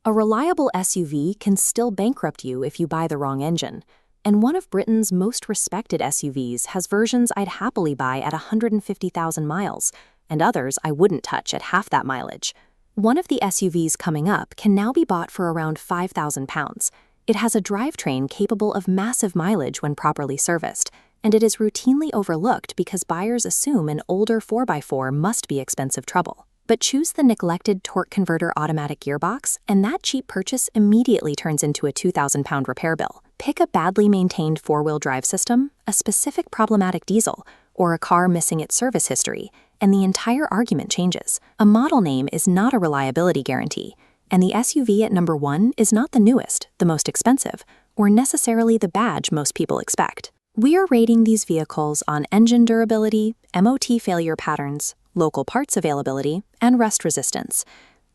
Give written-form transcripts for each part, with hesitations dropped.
A reliable SUV can still bankrupt you if you buy the wrong engine. And one of Britain's most respected SUVs has versions I'd happily buy at 150,000 miles, and others I wouldn't touch at half that mileage. One of the SUVs coming up can now be bought for around £5,000. It has a drivetrain capable of massive mileage when properly serviced, and it is routinely overlooked because buyers assume an older 4x4 must be expensive trouble. But choose the neglected torque converter automatic gearbox, and that cheap purchase immediately turns into a £2,000 repair bill. Pick a badly maintained four-wheel drive system, a specific problematic diesel, or a car missing its service history, and the entire argument changes. A model name is not a reliability guarantee, and the SUV at number 1 is not the newest, the most expensive, or necessarily the badge most people expect. We are rating these vehicles on engine durability, MOT failure patterns, local parts availability, and rust resistance.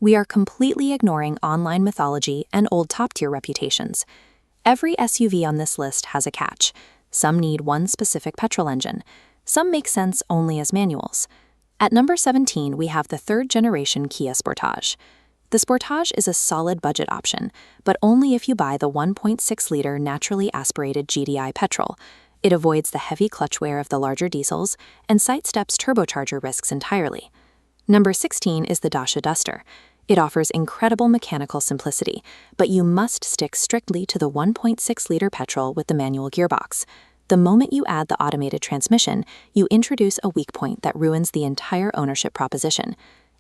We are completely ignoring online mythology and old top-tier reputations. Every SUV on this list has a catch. Some need one specific petrol engine. Some make sense only as manuals. At number 17, we have the third-generation Kia Sportage. The Sportage is a solid budget option, but only if you buy the 1.6-liter naturally aspirated GDI petrol. It avoids the heavy clutch wear of the larger diesels and sidesteps turbocharger risks entirely. Number 16 is the Dacia Duster. It offers incredible mechanical simplicity, but you must stick strictly to the 1.6-liter petrol with the manual gearbox. The moment you add the automated transmission, you introduce a weak point that ruins the entire ownership proposition.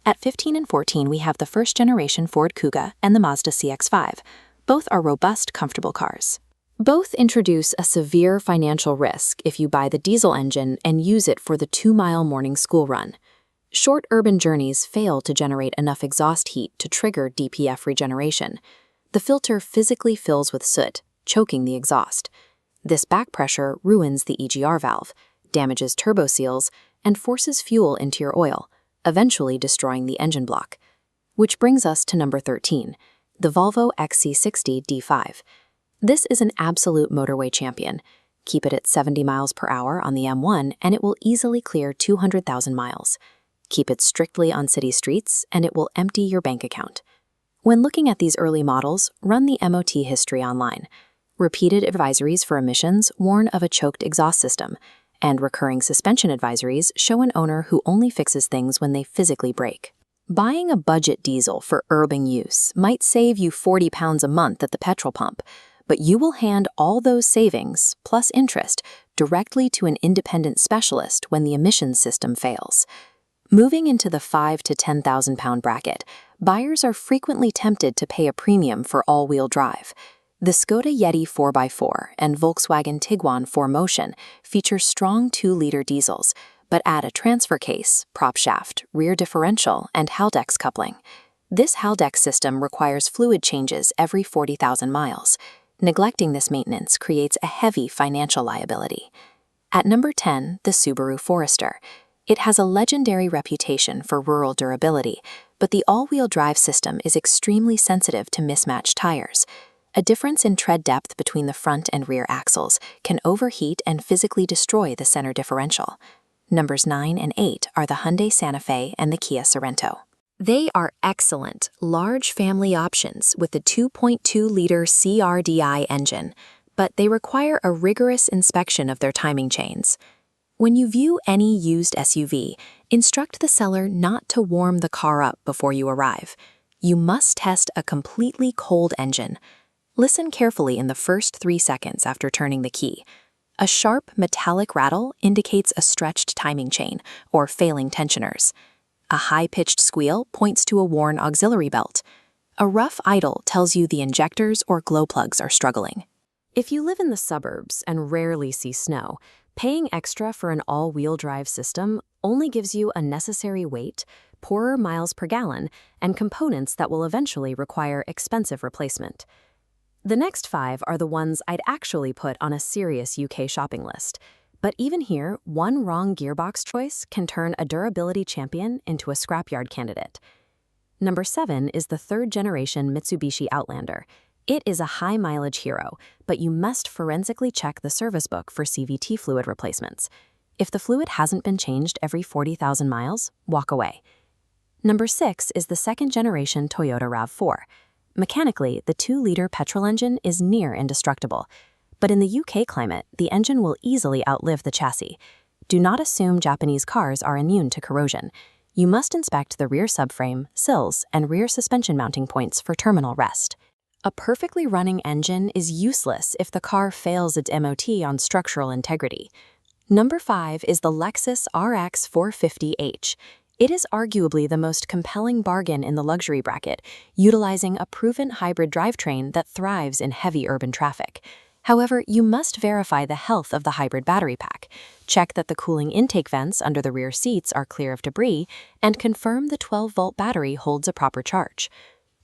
At 15 and 14, we have the first-generation Ford Kuga and the Mazda CX-5. Both are robust, comfortable cars. Both introduce a severe financial risk if you buy the diesel engine and use it for the 2-mile morning school run. Short urban journeys fail to generate enough exhaust heat to trigger DPF regeneration. The filter physically fills with soot, choking the exhaust. This back pressure ruins the EGR valve, damages turbo seals, and forces fuel into your oil, eventually destroying the engine block. Which brings us to number 13, the Volvo XC60 D5. This is an absolute motorway champion. Keep it at 70 miles per hour on the M1 and it will easily clear 200,000 miles. Keep it strictly on city streets and it will empty your bank account. When looking at these early models, run the MOT history online. Repeated advisories for emissions warn of a choked exhaust system, and recurring suspension advisories show an owner who only fixes things when they physically break. Buying a budget diesel for urban use might save you £40 a month at the petrol pump, but you will hand all those savings, plus interest, directly to an independent specialist when the emissions system fails. Moving into the £5,000 to £10,000 bracket, buyers are frequently tempted to pay a premium for all-wheel drive. The Skoda Yeti 4x4 and Volkswagen Tiguan 4Motion feature strong 2-liter diesels, but add a transfer case, prop shaft, rear differential, and Haldex coupling. This Haldex system requires fluid changes every 40,000 miles. Neglecting this maintenance creates a heavy financial liability. At number 10, the Subaru Forester. It has a legendary reputation for rural durability, but the all-wheel drive system is extremely sensitive to mismatched tires. A difference in tread depth between the front and rear axles can overheat and physically destroy the center differential. Numbers 9 and 8 are the Hyundai Santa Fe and the Kia Sorento. They are excellent, large family options with the 2.2-liter CRDI engine, but they require a rigorous inspection of their timing chains. When you view any used SUV, instruct the seller not to warm the car up before you arrive. You must test a completely cold engine. Listen carefully in the first 3 seconds after turning the key. A sharp, metallic rattle indicates a stretched timing chain or failing tensioners. A high-pitched squeal points to a worn auxiliary belt. A rough idle tells you the injectors or glow plugs are struggling. If you live in the suburbs and rarely see snow, paying extra for an all-wheel drive system only gives you unnecessary weight, poorer miles per gallon, and components that will eventually require expensive replacement. The next 5 are the ones I'd actually put on a serious UK shopping list. But even here, one wrong gearbox choice can turn a durability champion into a scrapyard candidate. Number 7 is the third-generation Mitsubishi Outlander. It is a high-mileage hero, but you must forensically check the service book for CVT fluid replacements. If the fluid hasn't been changed every 40,000 miles, walk away. Number 6 is the second-generation Toyota RAV4. Mechanically, the 2-liter petrol engine is near indestructible. But in the UK climate, the engine will easily outlive the chassis. Do not assume Japanese cars are immune to corrosion. You must inspect the rear subframe, sills, and rear suspension mounting points for terminal rest. A perfectly running engine is useless if the car fails its MOT on structural integrity. Number 5 is the Lexus RX 450h. It is arguably the most compelling bargain in the luxury bracket, utilizing a proven hybrid drivetrain that thrives in heavy urban traffic. However, you must verify the health of the hybrid battery pack, check that the cooling intake vents under the rear seats are clear of debris, and confirm the 12-volt battery holds a proper charge.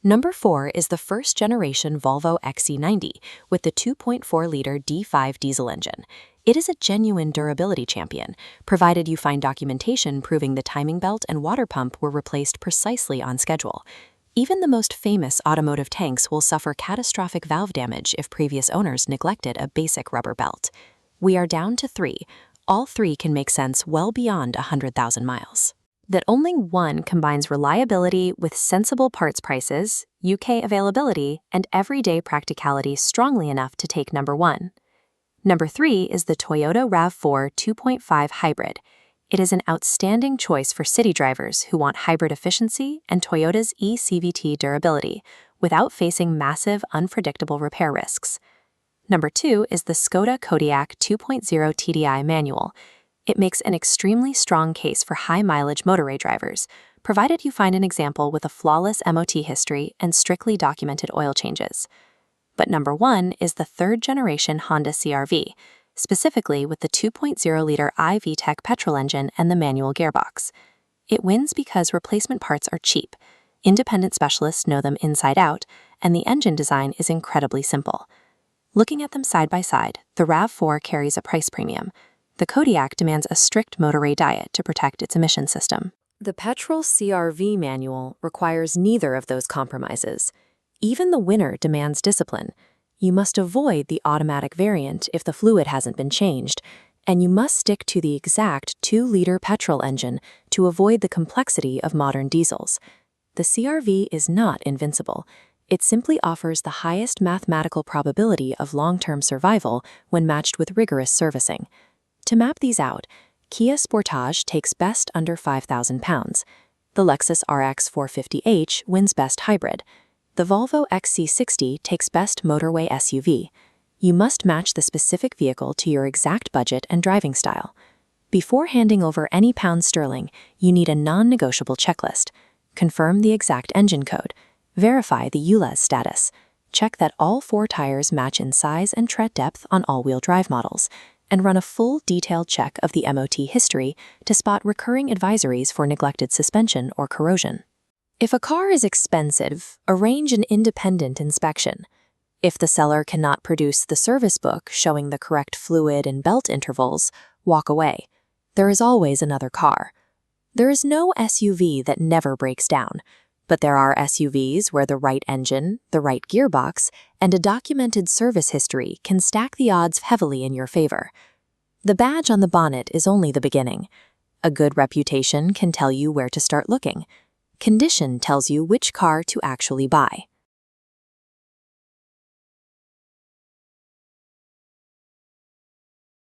Number 4 is the first-generation Volvo XC90 with the 2.4-liter D5 diesel engine. It is a genuine durability champion, provided you find documentation proving the timing belt and water pump were replaced precisely on schedule. Even the most famous automotive tanks will suffer catastrophic valve damage if previous owners neglected a basic rubber belt. We are down to 3. All 3 can make sense well beyond 100,000 miles. That only one combines reliability with sensible parts prices, UK availability, and everyday practicality strongly enough to take number 1. Number 3 is the Toyota RAV4 2.5 Hybrid. It is an outstanding choice for city drivers who want hybrid efficiency and Toyota's eCVT durability without facing massive, unpredictable repair risks. Number 2 is the Škoda Kodiaq 2.0 TDI manual. It makes an extremely strong case for high-mileage motorway drivers, provided you find an example with a flawless MOT history and strictly documented oil changes. But number 1 is the third-generation Honda CR-V, specifically with the 2.0-liter iVTEC petrol engine and the manual gearbox. It wins because replacement parts are cheap, independent specialists know them inside out, and the engine design is incredibly simple. Looking at them side by side, the RAV4 carries a price premium. The Kodiaq demands a strict motorway diet to protect its emission system. The petrol CR-V manual requires neither of those compromises. Even the winner demands discipline. You must avoid the automatic variant if the fluid hasn't been changed, and you must stick to the exact 2-liter petrol engine to avoid the complexity of modern diesels. The CR-V is not invincible. It simply offers the highest mathematical probability of long-term survival when matched with rigorous servicing. To map these out, Kia Sportage takes best under 5,000 pounds. The Lexus RX 450h wins best hybrid. The Volvo XC60 takes best motorway SUV. You must match the specific vehicle to your exact budget and driving style. Before handing over any pounds sterling, you need a non-negotiable checklist. Confirm the exact engine code. Verify the ULEZ status. Check that all 4 tires match in size and tread depth on all-wheel drive models. And run a full detailed check of the MOT history to spot recurring advisories for neglected suspension or corrosion. If a car is expensive, arrange an independent inspection. If the seller cannot produce the service book showing the correct fluid and belt intervals, walk away. There is always another car. There is no SUV that never breaks down, but there are SUVs where the right engine, the right gearbox, and a documented service history can stack the odds heavily in your favor. The badge on the bonnet is only the beginning. A good reputation can tell you where to start looking. Condition tells you which car to actually buy.